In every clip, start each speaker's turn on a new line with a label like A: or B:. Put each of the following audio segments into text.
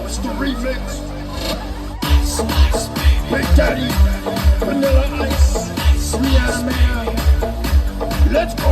A: It's the remix. Big Daddy, Vanilla Ice, Rihanna Man. Let's go.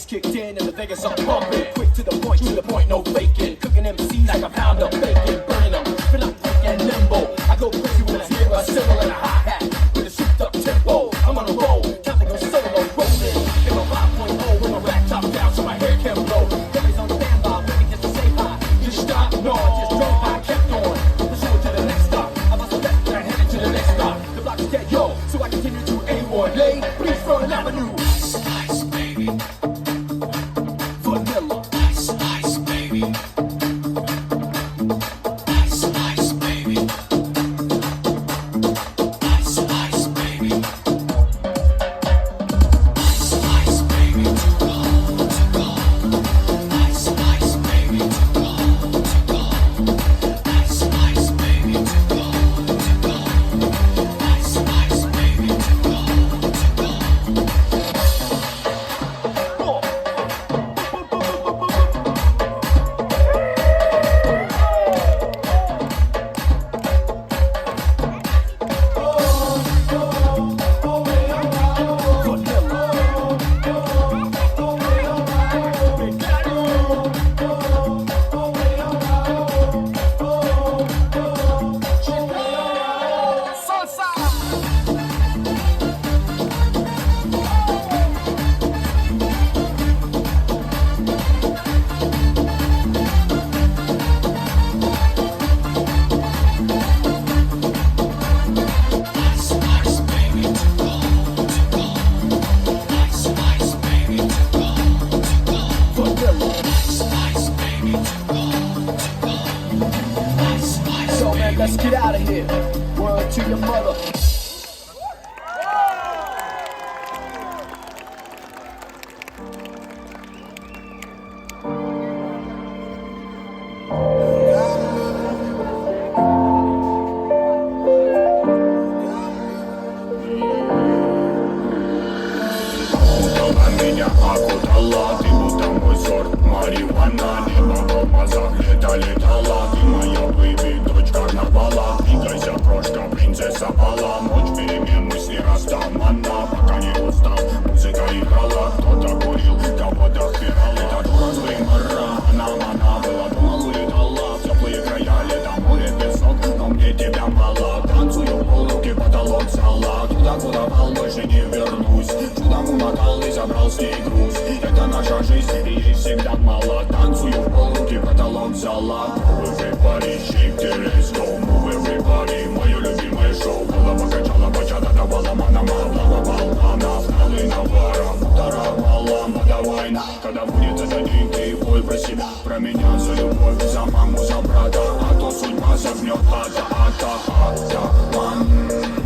A: Kicked in and the Vegas are pumping. Quick to the point, no faking. Cooking MCs like a pound of bacon. Burning them, feel like quick and nimble. I go crazy when I hear a cymbal and a hi-hat with a souped up tempo. I'm on a roll, time to go solo, rolling. In my 5.0 with my rack top down so my hair can blow. Everybody's on standby, waiting just to say hi. Just stop, no, I just drove, I kept on. The show to the next stop. I must have left and I headed to the next stop. The block is dead, yo, so I continue to A1. Lay, please front avenue. Ice, baby. Let's get out of here. Word to your mother.
B: Меня окутала, ты будто мой сорт марихуана. Небо в алмазах летала. Ты моя бэйби, дочь карнавала. Двигайся, крошка, принцесса бала. Ночь перемен, мысли растамана. Пока не устал, музыка играла. Кто-то курил, кого-то впирал. Это дура с Веймара, она была. Думал, улетала в теплые края. Лето, море, песок, но мне тебя мало. Танцую, полруки, потолок зала. Туда, куда пал, больше не вернусь. Чудом умотал и забрал с ней груз. Это наша жизнь, и ей всегда мало. Танцую в полруки, потолок зала. Move everybody, shake the let's go. Move everybody, мое любимое шоу. Было покачала, бачата давала, манама. Лава волна, встала навара. Даровала, давай на. Когда будет этот день, ты пой про себя. Про меня за любовь, за маму, за брата. А то судьба загнет атаман.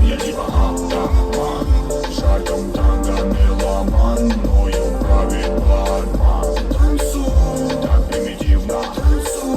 B: Я типа атаман. Шагом танго меломан. Мною правит бармен. Танцуй, так примитивно. Танцуй.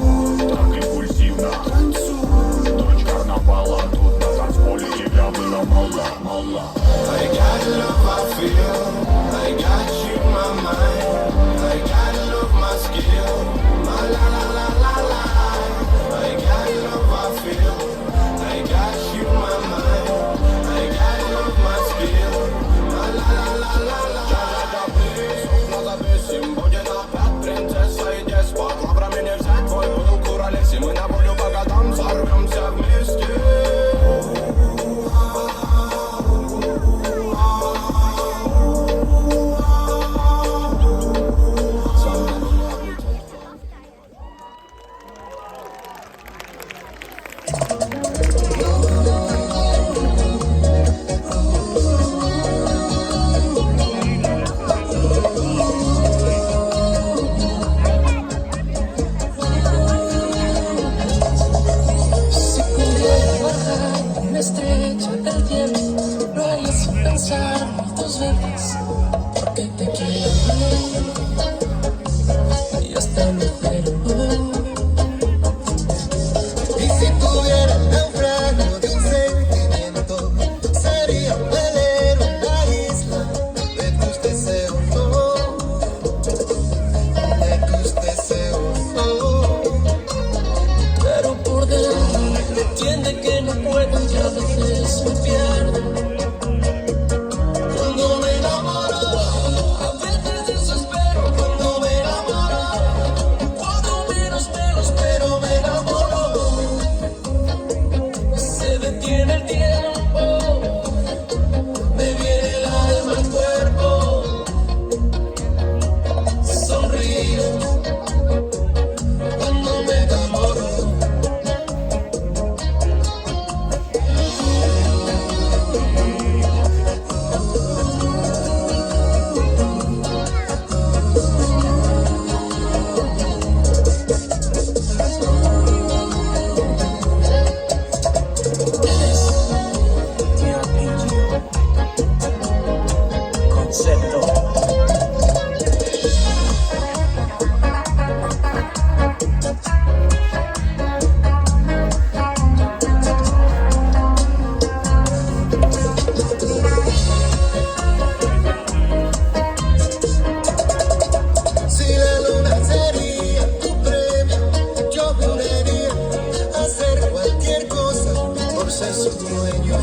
C: tu dueño,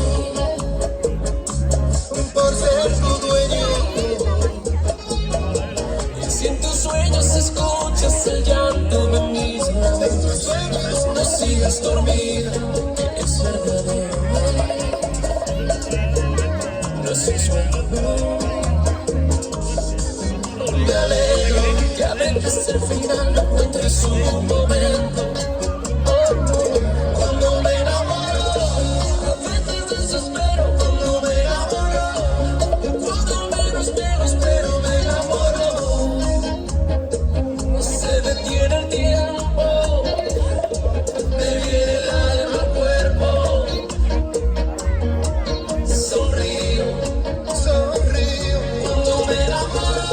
C: por ser tu dueño.
D: Y si en tus sueños escuchas el llanto de mis labios, no sigas dormida, que es verdadero. No es un sueño. Me alegro que a veces el final no encuentre su momento. Cuando me enamoro, a veces desespero. Cuando me enamoro, cuando menos me lo espero, me enamoro. Se detiene el tiempo, me viene el alma al cuerpo. Sonrío,
C: Sonrío
D: cuando me enamoro.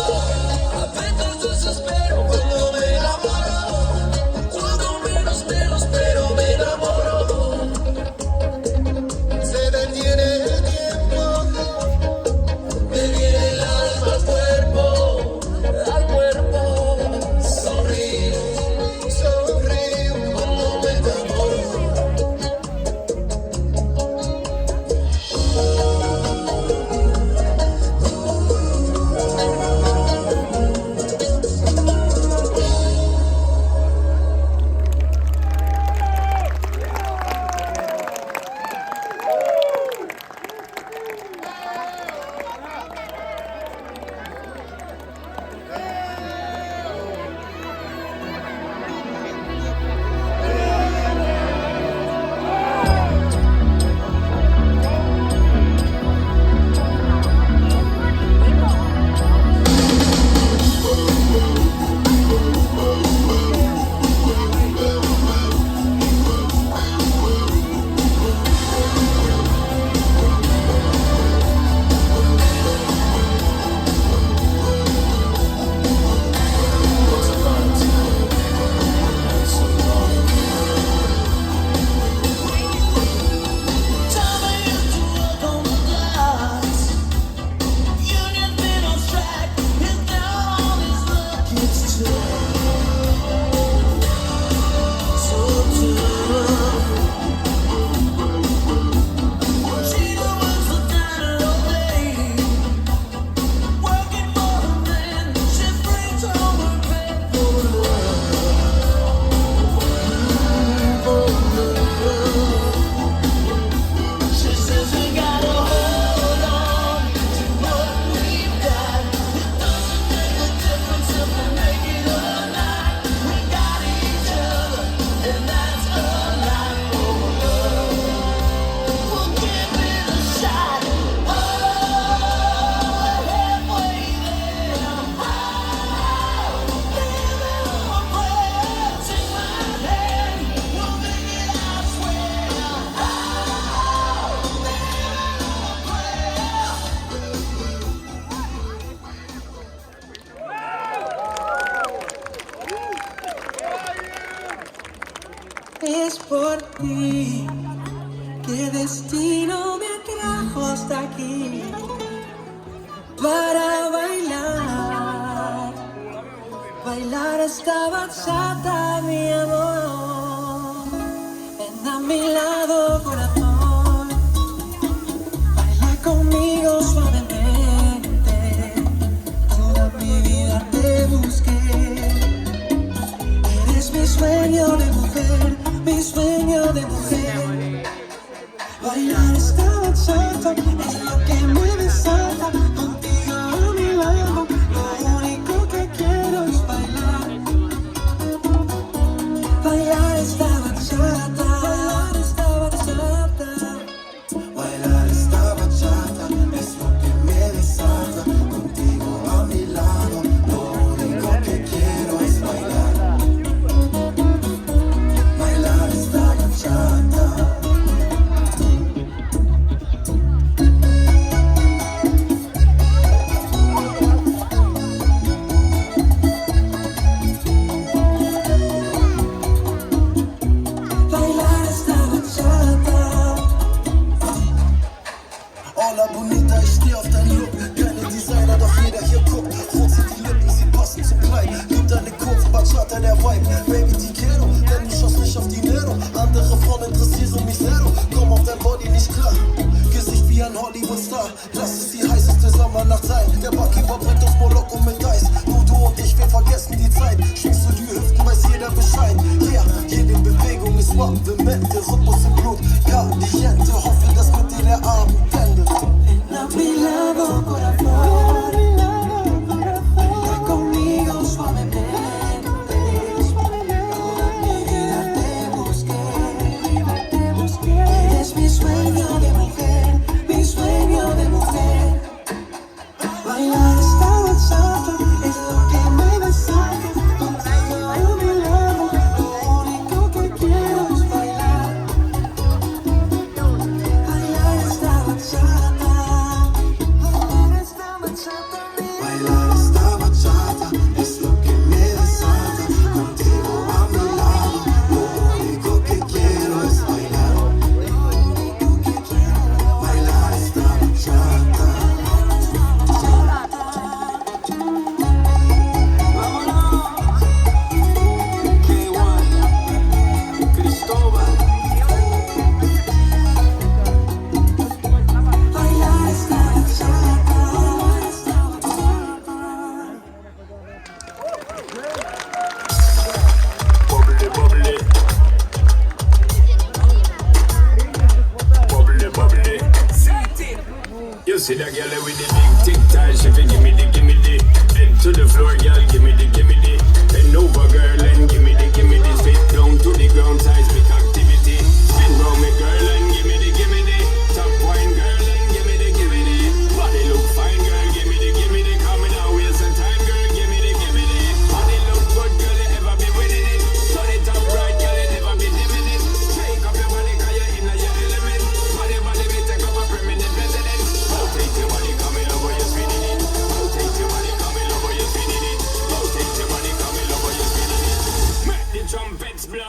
D: A veces desespero cuando me enamoro. Cuando menos me lo espero, me enamoro.
C: se detiene el tiempo.
D: Me viene el alma al cuerpo, al cuerpo. Sonrío
C: Sonrío
D: cuando me enamoro.
E: Es por ti que destino me atrajo hasta aquí para bailar, bailar esta bachata, mi amor. Ven a mi lado, corazón, baila conmigo suavemente. Toda mi vida te busqué. Eres mi sueño de mujer, mi sueño de mujer. Bailar esta bachata es lo que me desata. Contigo a mi lado, lo único que quiero es bailar. Bailar esta bachata, bailar esta bachata.
C: Bailar esta bachata es lo que me desata. Contigo a mi lado, lo único que quiero es bailar. Bailar esta bachata. dein Body nicht klar. Gesicht wie ein Hollywood-Star, lass es die heißeste Sommernacht sein. Der Barkeeper bringt uns Moloch und mit Eis. Nur du und ich, wir vergessen die Zeit. Schwingst du die Hüften, weiß jeder Bescheid. Yeah, jede Bewegung ist wahr, Vemente, Rhythmus im Blut. Caliente, hoffe, dass mit dir der Abend endet. A mi lado, corazón, baila conmigo suavemente. Es mi sueño de mujer, mi sueño de mujer. Bailar esta bachata es lo que me desata. Contigo a mi lado, lo único que quiero es bailar. Bailar esta bachata. Bailar esta bachata. Bailar esta bachata es lo que me desata. Contigo a mi lado, lo único que quiero es bailar. Bailar esta bachata. K1, Cristóbal. Bailar esta bachata.
B: Bubbly, bubbly. Bubbly, bubbly. You see that girl with the big tic tac, she fi gimme the head to the floor, girl, gimme the bend over, girl, and gimme the spit down to the ground, seismic activity. Spin round me, girl, and gimme the top wine, girl, and gimme the body look fine, girl, gimme the coming out, waste some time, girl, gimme the body look good, girl, you ever be winning it. Turn it up right, girl, you never be dimming it. Shake up your body, 'cause you're in your element. Body, me take up a permanent residence. Oh, take your body, coming over, you're spinning it. Oh, take your body, coming over, you're spinning it. Oh, take your body, coming over, you're spinning it. Make the trumpets blow.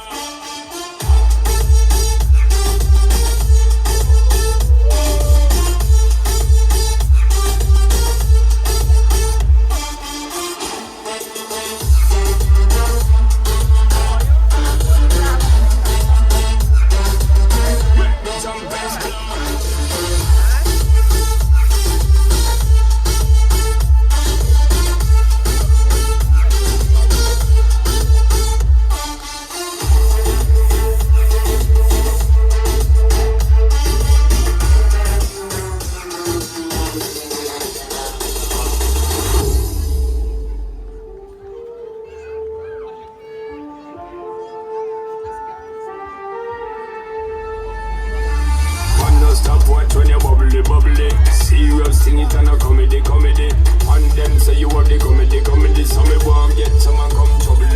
B: Make the trumpets blow. Man, no stop watch when you bubbly, bubbly. Serious thing, it and a comedy. And them say you are the comedy. So me walk get some and come trouble.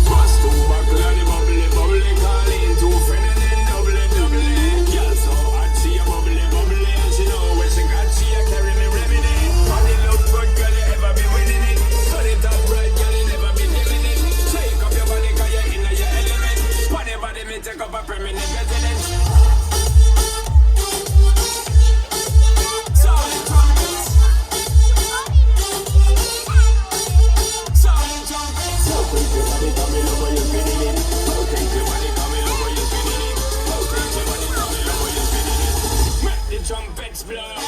B: Pass two buckle and the bubbly. Call in two friend and then double. Girl so hot, she a bubbly. And she know when she got, she a carry me remedy. Body look good, girl, you ever be winning it. Turn it up right, girl, you never be dimming it. Shake up your body, 'cause you're in your element. Body, me take up a permanent residence. Solid trumpets. Solid trumpets. So take your body, coming over, you're spinning it. So take your body, coming over, you're spinning it. So take your body, coming over, you're spinning it. Make the trumpets blow.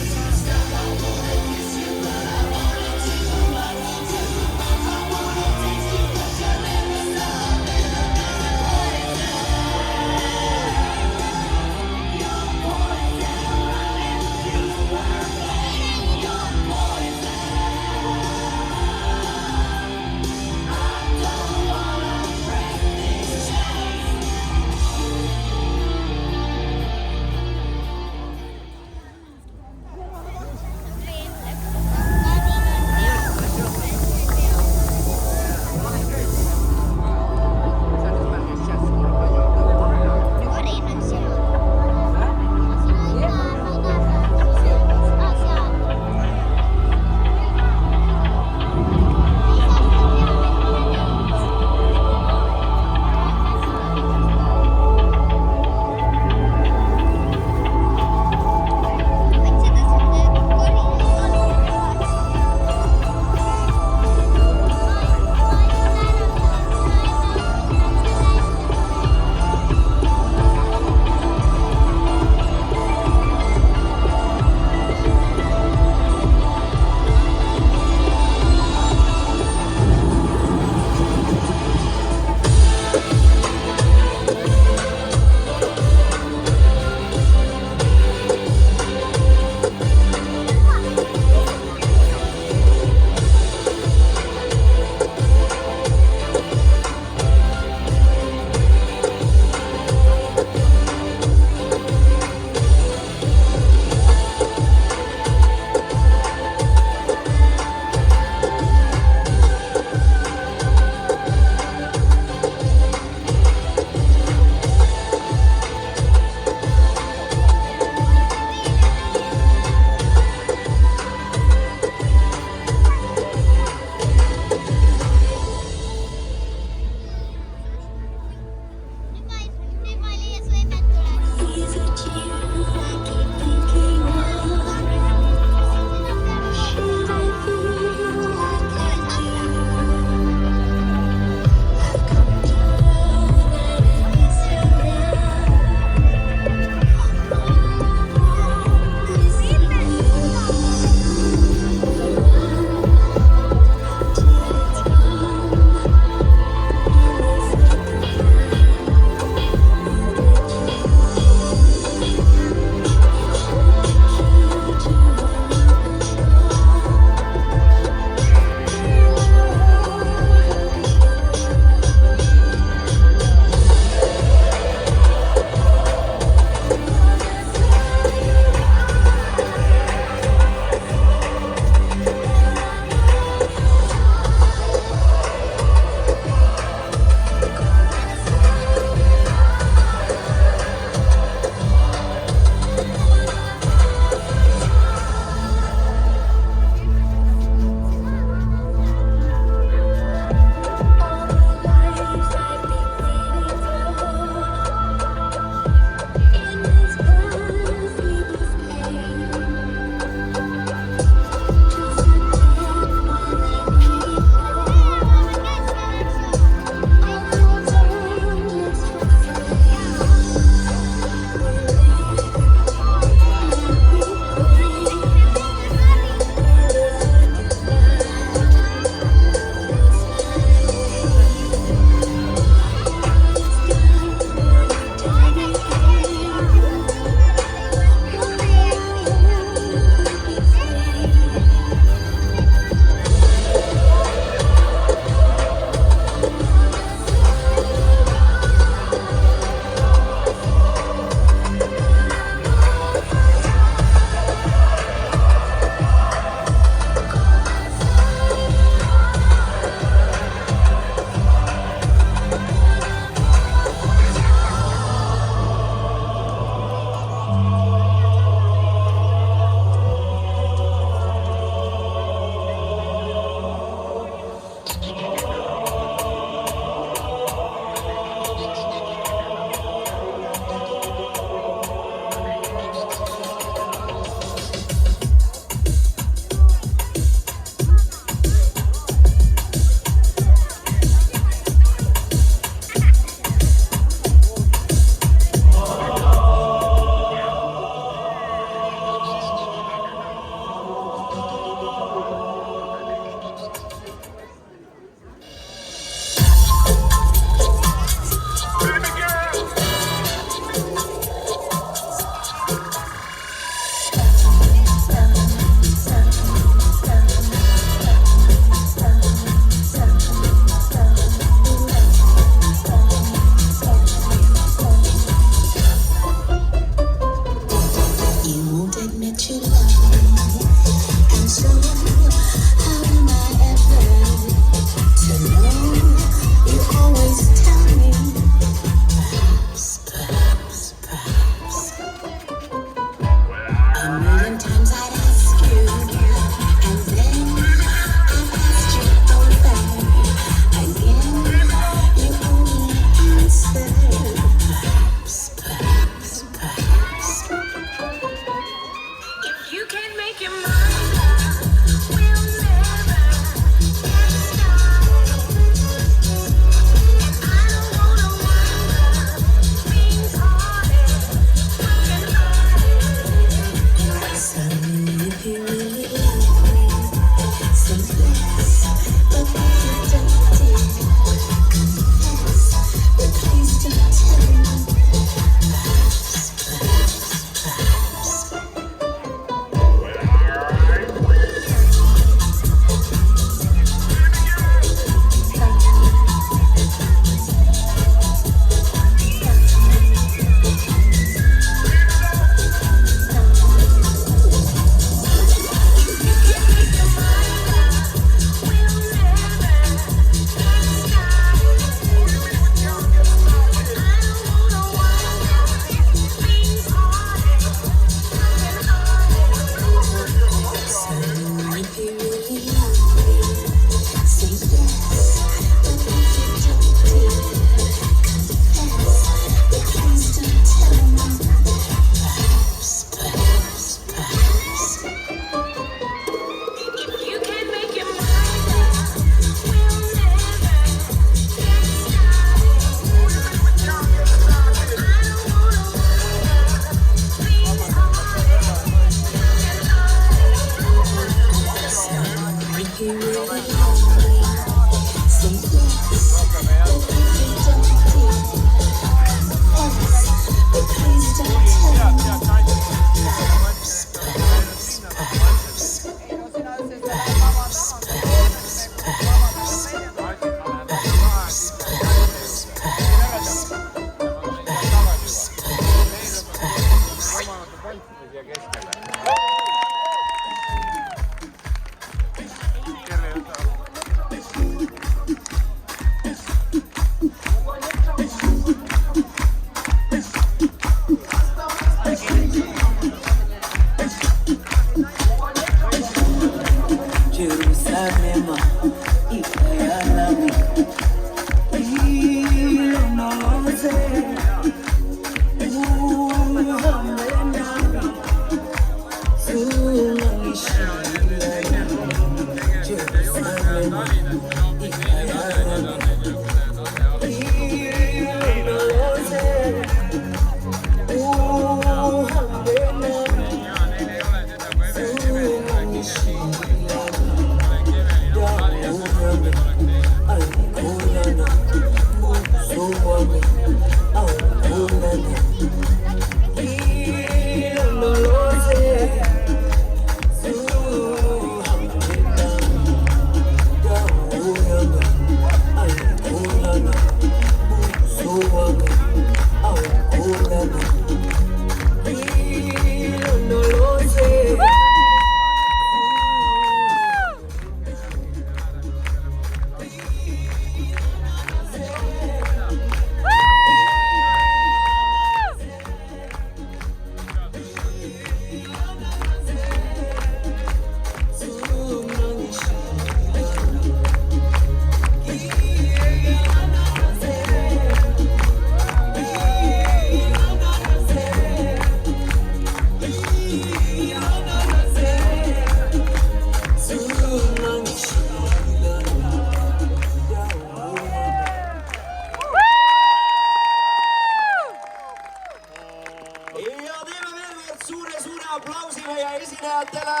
F: Ja teeme veel kord suure aplausi meie esinejatele.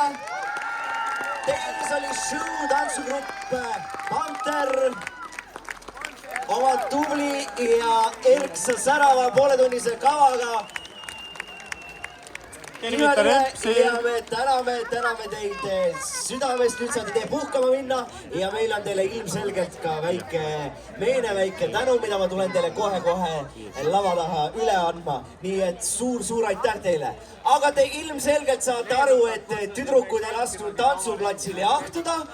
F: Teis oli show tantsugrupp Panter oma tubli ja erksa särava pooletunnise kavaga. Ja me täname teid südamest, nüüd saate teie puhkama minna ja meil on teile ilmselgelt ka väike tänu, mida ma tulen teile kohe lava taha üle andma. Nii et suur aitäh teile. Aga te ilmselgelt saate aru, et tüdrukud ei lasknud tantsuplatsile jahtuda